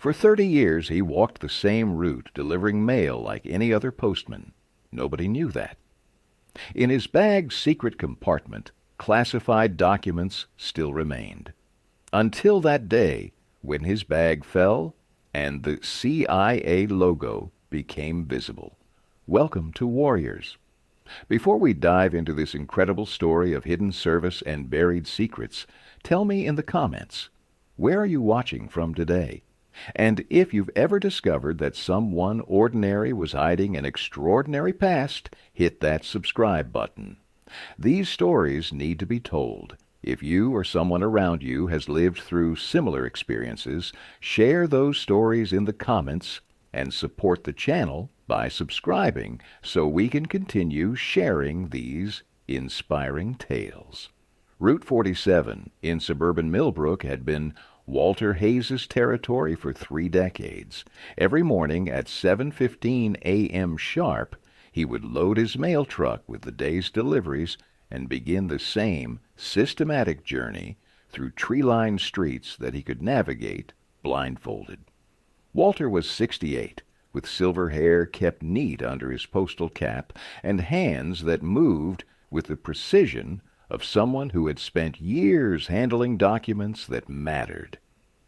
For 30 years he walked the same route, delivering mail like any other postman. Nobody knew that. In his bag's secret compartment, classified documents still remained. Until that day when his bag fell and the CIA logo became visible. Welcome to Warriors. Before we dive into this incredible story of hidden service and buried secrets, tell me in the comments, where are you watching from today? And if you've ever discovered that someone ordinary was hiding an extraordinary past, hit that subscribe button. These stories need to be told. If you or someone around you has lived through similar experiences, share those stories in the comments and support the channel by subscribing so we can continue sharing these inspiring tales. Route 47 in suburban Millbrook had been Walter Hayes's territory for 3 decades. Every morning at 7:15 a.m. sharp, he would load his mail truck with the day's deliveries and begin the same systematic journey through tree-lined streets that he could navigate blindfolded. Walter was 68, with silver hair kept neat under his postal cap and hands that moved with the precision of someone who had spent years handling documents that mattered.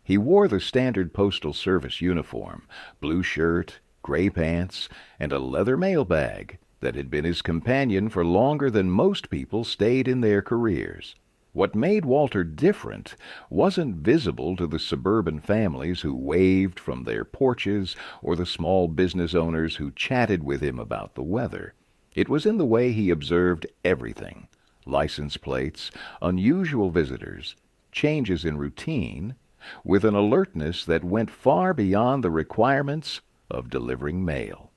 He wore the standard Postal Service uniform, blue shirt, gray pants, and a leather mail bag that had been his companion for longer than most people stayed in their careers. What made Walter different wasn't visible to the suburban families who waved from their porches or the small business owners who chatted with him about the weather. It was in the way he observed everything: license plates, unusual visitors, changes in routine, with an alertness that went far beyond the requirements of delivering mail.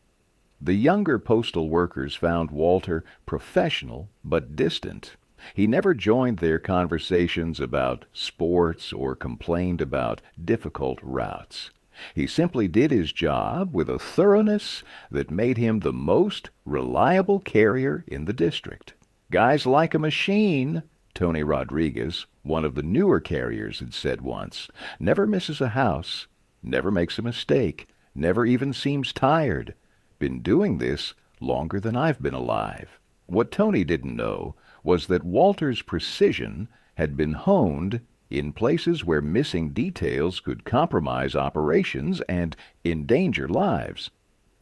The younger postal workers found Walter professional but distant. He never joined their conversations about sports or complained about difficult routes. He simply did his job with a thoroughness that made him the most reliable carrier in the district. "Guys like a machine," Tony Rodriguez, one of the newer carriers, had said once. "Never misses a house, never makes a mistake, never even seems tired. Been doing this longer than I've been alive." What Tony didn't know was that Walter's precision had been honed in places where missing details could compromise operations and endanger lives.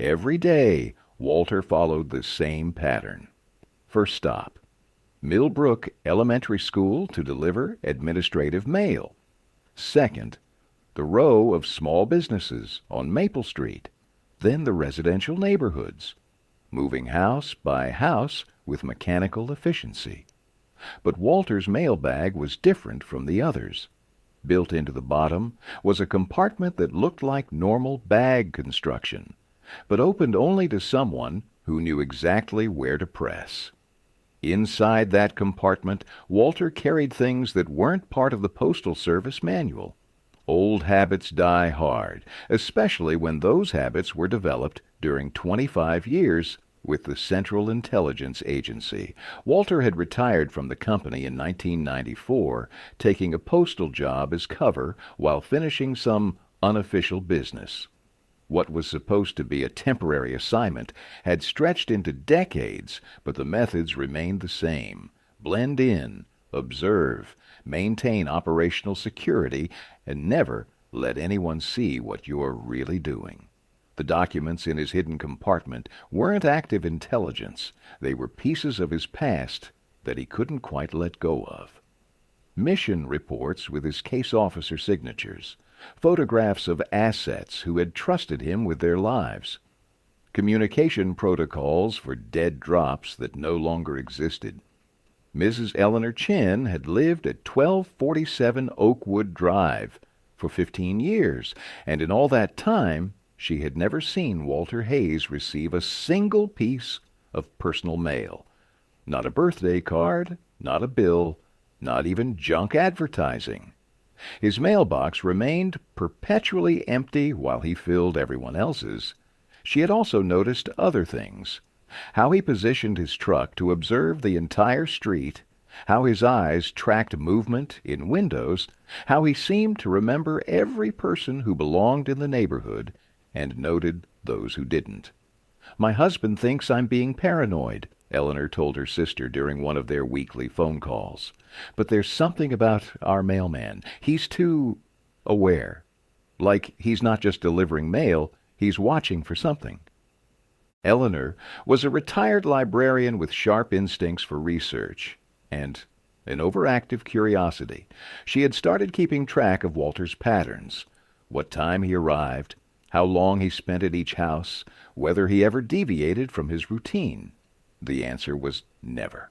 Every day, Walter followed the same pattern. First stop, Millbrook Elementary School to deliver administrative mail. Second, the row of small businesses on Maple Street. Then the residential neighborhoods, moving house by house with mechanical efficiency. But Walter's mailbag was different from the others. Built into the bottom was a compartment that looked like normal bag construction, but opened only to someone who knew exactly where to press. Inside that compartment, Walter carried things that weren't part of the Postal Service manual. Old habits die hard, especially when those habits were developed during 25 years with the Central Intelligence Agency. Walter had retired from the company in 1994, taking a postal job as cover while finishing some unofficial business. What was supposed to be a temporary assignment had stretched into decades, but the methods remained the same: blend in, observe, maintain operational security, and never let anyone see what you're really doing. The documents in his hidden compartment weren't active intelligence. They were pieces of his past that he couldn't quite let go of. Mission reports with his case officer signatures, photographs of assets who had trusted him with their lives, communication protocols for dead drops that no longer existed. Mrs. Eleanor Chin had lived at 1247 Oakwood Drive for 15 years, and in all that time she had never seen Walter Hayes receive a single piece of personal mail. Not a birthday card, not a bill, not even junk advertising. His mailbox remained perpetually empty while he filled everyone else's. She had also noticed other things: how he positioned his truck to observe the entire street, how his eyes tracked movement in windows, how he seemed to remember every person who belonged in the neighborhood and noted those who didn't. "My husband thinks I'm being paranoid," Eleanor told her sister during one of their weekly phone calls. "But there's something about our mailman. He's too aware. Like he's not just delivering mail, he's watching for something." Eleanor was a retired librarian with sharp instincts for research and an overactive curiosity. She had started keeping track of Walter's patterns, what time he arrived, how long he spent at each house, whether he ever deviated from his routine. The answer was never.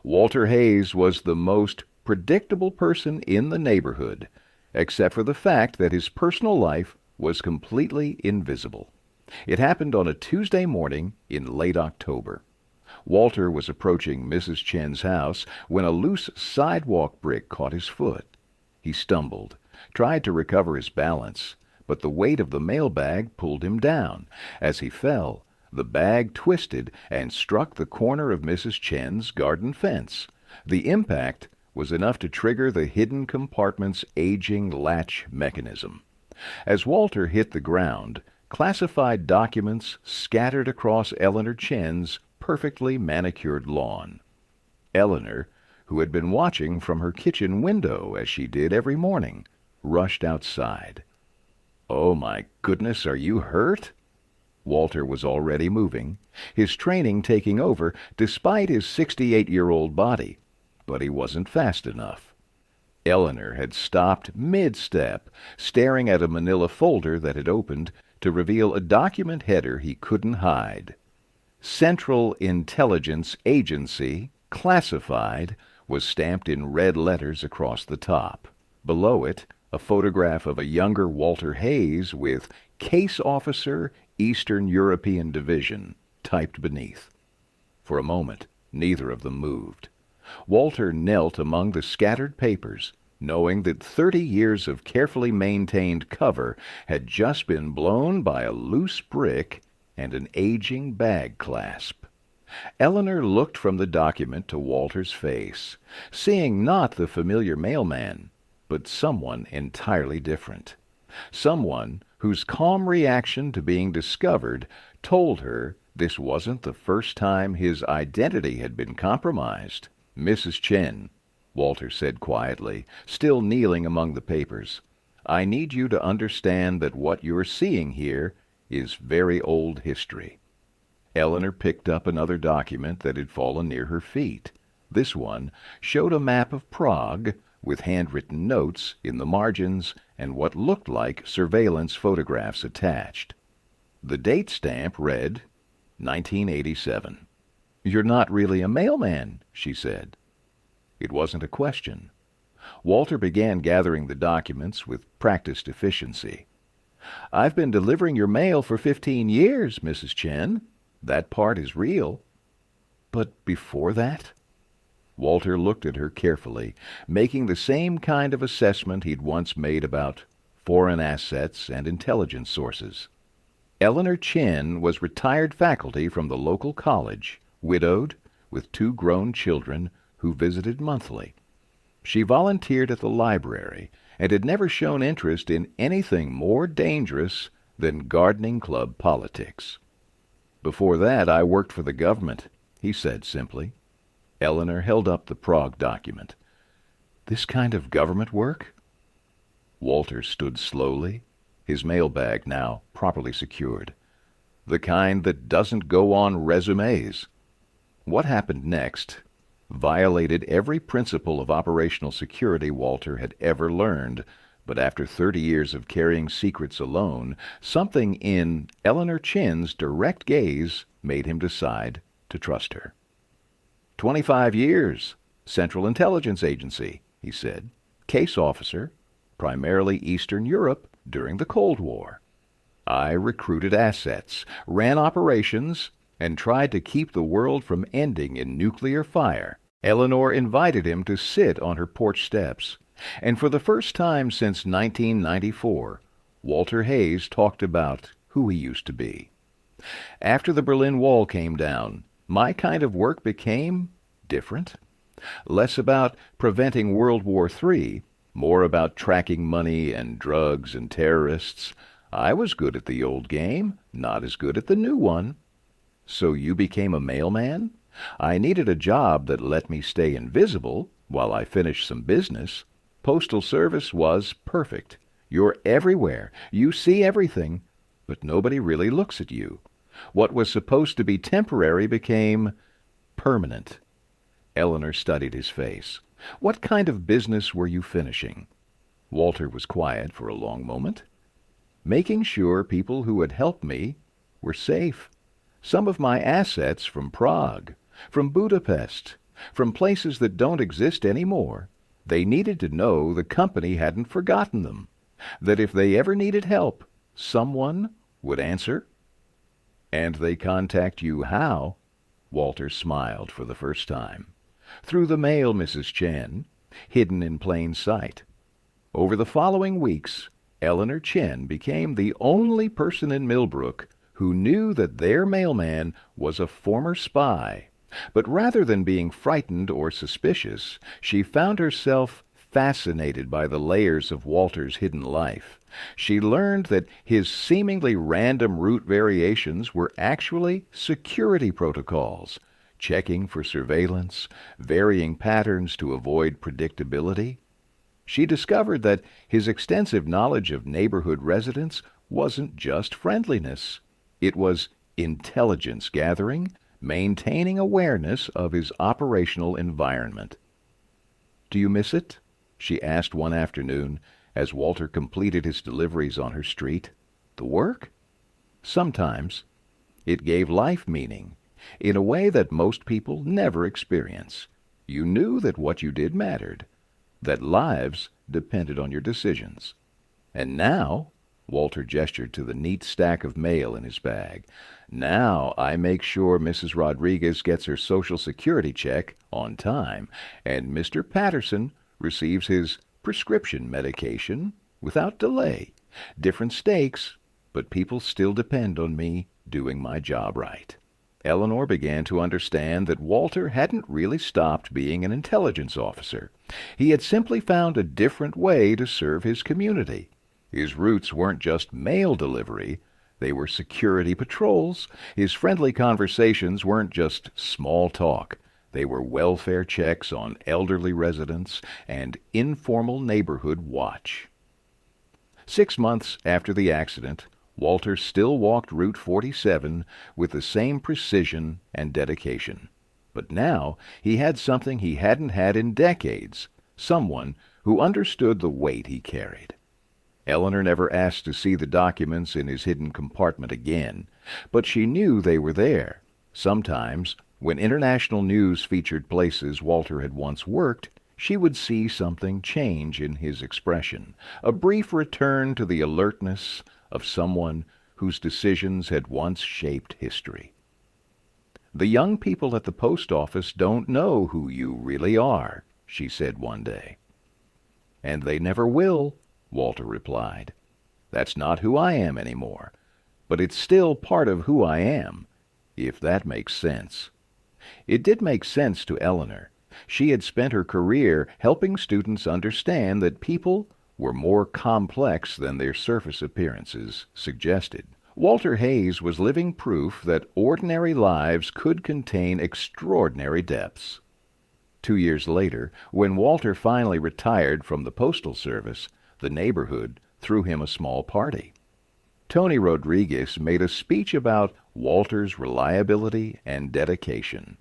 Walter Hayes was the most predictable person in the neighborhood, except for the fact that his personal life was completely invisible. It happened on a Tuesday morning in late October. Walter was approaching Mrs. Chen's house when a loose sidewalk brick caught his foot. He stumbled, tried to recover his balance, but the weight of the mailbag pulled him down. As he fell, the bag twisted and struck the corner of Mrs. Chen's garden fence. The impact was enough to trigger the hidden compartment's aging latch mechanism. As Walter hit the ground, classified documents scattered across Eleanor Chen's perfectly manicured lawn. Eleanor, who had been watching from her kitchen window as she did every morning, rushed outside. "Oh, my goodness, are you hurt?" Walter was already moving, his training taking over despite his 68-year-old body, but he wasn't fast enough. Eleanor had stopped mid-step, staring at a manila folder that had opened to reveal a document header he couldn't hide. Central Intelligence Agency, Classified, was stamped in red letters across the top. Below it, a photograph of a younger Walter Hayes with Case Officer, Eastern European Division, typed beneath. For a moment, neither of them moved. Walter knelt among the scattered papers, knowing that 30 years of carefully maintained cover had just been blown by a loose brick and an aging bag clasp. Eleanor looked from the document to Walter's face, seeing not the familiar mailman, but someone entirely different. Someone whose calm reaction to being discovered told her this wasn't the first time his identity had been compromised. "Mrs. Chen," Walter said quietly, still kneeling among the papers, "I need you to understand that what you're seeing here is very old history." Eleanor picked up another document that had fallen near her feet. This one showed a map of Prague, with handwritten notes in the margins and what looked like surveillance photographs attached. The date stamp read 1987. "You're not really a mailman," she said. It wasn't a question. Walter began gathering the documents with practiced efficiency. "I've been delivering your mail for 15 years, Mrs. Chen. That part is real." "But before that?" Walter looked at her carefully, making the same kind of assessment he'd once made about foreign assets and intelligence sources. Eleanor Chen was retired faculty from the local college, widowed, with 2 grown children who visited monthly. She volunteered at the library and had never shown interest in anything more dangerous than gardening club politics. "Before that, I worked for the government," he said simply. Eleanor held up the Prague document. "This kind of government work?" Walter stood slowly, his mailbag now properly secured. "The kind that doesn't go on resumes." What happened next violated every principle of operational security Walter had ever learned, but after 30 years of carrying secrets alone, something in Eleanor Chen's direct gaze made him decide to trust her. 25 years, Central Intelligence Agency, he said. Case officer, primarily Eastern Europe during the Cold War. I recruited assets, ran operations, and tried to keep the world from ending in nuclear fire. Eleanor invited him to sit on her porch steps, and for the first time since 1994, Walter Hayes talked about who he used to be. After the Berlin Wall came down, my kind of work became different. Less about preventing World War III, more about tracking money and drugs and terrorists. I was good at the old game, not as good at the new one. So you became a mailman? I needed a job that let me stay invisible while I finished some business. Postal service was perfect. You're everywhere. You see everything, but nobody really looks at you. What was supposed to be temporary became permanent. Eleanor studied his face. What kind of business were you finishing? Walter was quiet for a long moment. Making sure people who had helped me were safe. Some of my assets from Prague, from Budapest, from places that don't exist anymore. They needed to know the company hadn't forgotten them, that if they ever needed help, someone would answer. And they contact you how? Walter smiled for the first time. Through the mail, Mrs. Chen, hidden in plain sight. Over the following weeks, Eleanor Chen became the only person in Millbrook who knew that their mailman was a former spy. But rather than being frightened or suspicious, she found herself fascinated by the layers of Walter's hidden life. She learned that his seemingly random route variations were actually security protocols, checking for surveillance, varying patterns to avoid predictability. She discovered that his extensive knowledge of neighborhood residents wasn't just friendliness. It was intelligence gathering, maintaining awareness of his operational environment. "Do you miss it?" she asked one afternoon as Walter completed his deliveries on her street. "The work?" "Sometimes. It gave life meaning, in a way that most people never experience. You knew that what you did mattered, that lives depended on your decisions. And now," Walter gestured to the neat stack of mail in his bag, "now I make sure Mrs. Rodriguez gets her Social Security check on time, and Mr. Patterson receives his prescription medication without delay. Different stakes, but people still depend on me doing my job right." Eleanor began to understand that Walter hadn't really stopped being an intelligence officer. He had simply found a different way to serve his community. His roots weren't just mail delivery, they were security patrols. His friendly conversations weren't just small talk. They were welfare checks on elderly residents and informal neighborhood watch. 6 months after the accident, Walter still walked Route 47 with the same precision and dedication. But now he had something he hadn't had in decades, someone who understood the weight he carried. Eleanor never asked to see the documents in his hidden compartment again, but she knew they were there. Sometimes, when international news featured places Walter had once worked, she would see something change in his expression, a brief return to the alertness of someone whose decisions had once shaped history. "The young people at the post office don't know who you really are," she said one day. "And they never will," Walter replied. "That's not who I am anymore, but it's still part of who I am, if that makes sense." It did make sense to Eleanor. She had spent her career helping students understand that people were more complex than their surface appearances suggested. Walter Hayes was living proof that ordinary lives could contain extraordinary depths. 2 years later, when Walter finally retired from the postal service, the neighborhood threw him a small party. Tony Rodriguez made a speech about Walter's reliability and dedication.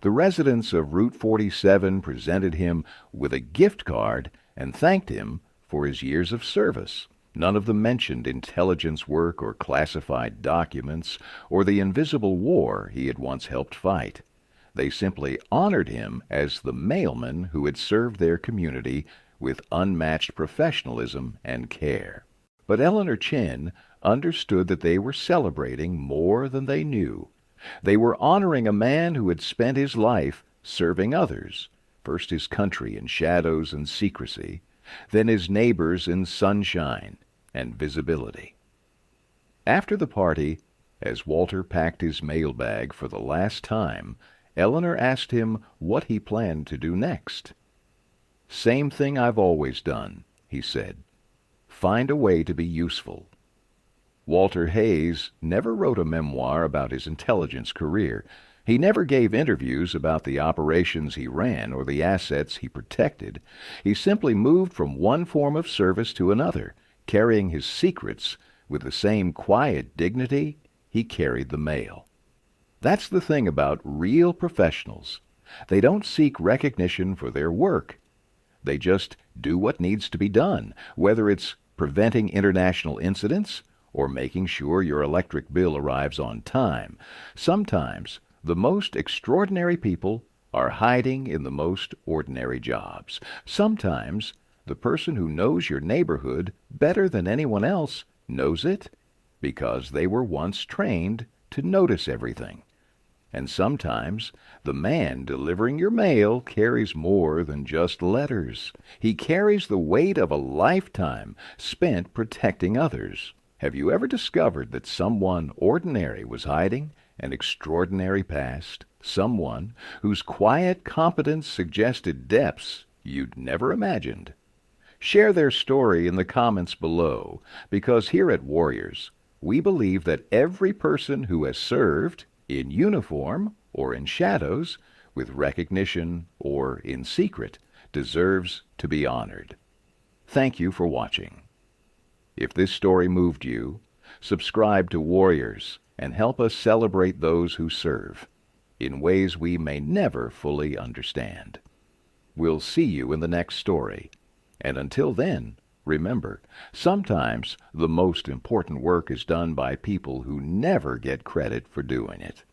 The residents of Route 47 presented him with a gift card and thanked him for his years of service. None of them mentioned intelligence work or classified documents or the invisible war he had once helped fight. They simply honored him as the mailman who had served their community with unmatched professionalism and care. But Eleanor Chen understood that they were celebrating more than they knew. They were honoring a man who had spent his life serving others, first his country in shadows and secrecy, then his neighbors in sunshine and visibility. After the party, as Walter packed his mail bag for the last time, Eleanor asked him what he planned to do next. "Same thing I've always done," he said. "Find a way to be useful." Walter Hayes never wrote a memoir about his intelligence career. He never gave interviews about the operations he ran or the assets he protected. He simply moved from one form of service to another, carrying his secrets with the same quiet dignity he carried the mail. That's the thing about real professionals. They don't seek recognition for their work. They just do what needs to be done, whether it's preventing international incidents or making sure your electric bill arrives on time. Sometimes the most extraordinary people are hiding in the most ordinary jobs. Sometimes the person who knows your neighborhood better than anyone else knows it because they were once trained to notice everything. And sometimes the man delivering your mail carries more than just letters. He carries the weight of a lifetime spent protecting others. Have you ever discovered that someone ordinary was hiding an extraordinary past? Someone whose quiet competence suggested depths you'd never imagined? Share their story in the comments below, because here at Warriors, we believe that every person who has served, in uniform or in shadows, with recognition or in secret, deserves to be honored. Thank you for watching. If this story moved you, subscribe to Warriors and help us celebrate those who serve in ways we may never fully understand. We'll see you in the next story. And until then, remember, sometimes the most important work is done by people who never get credit for doing it.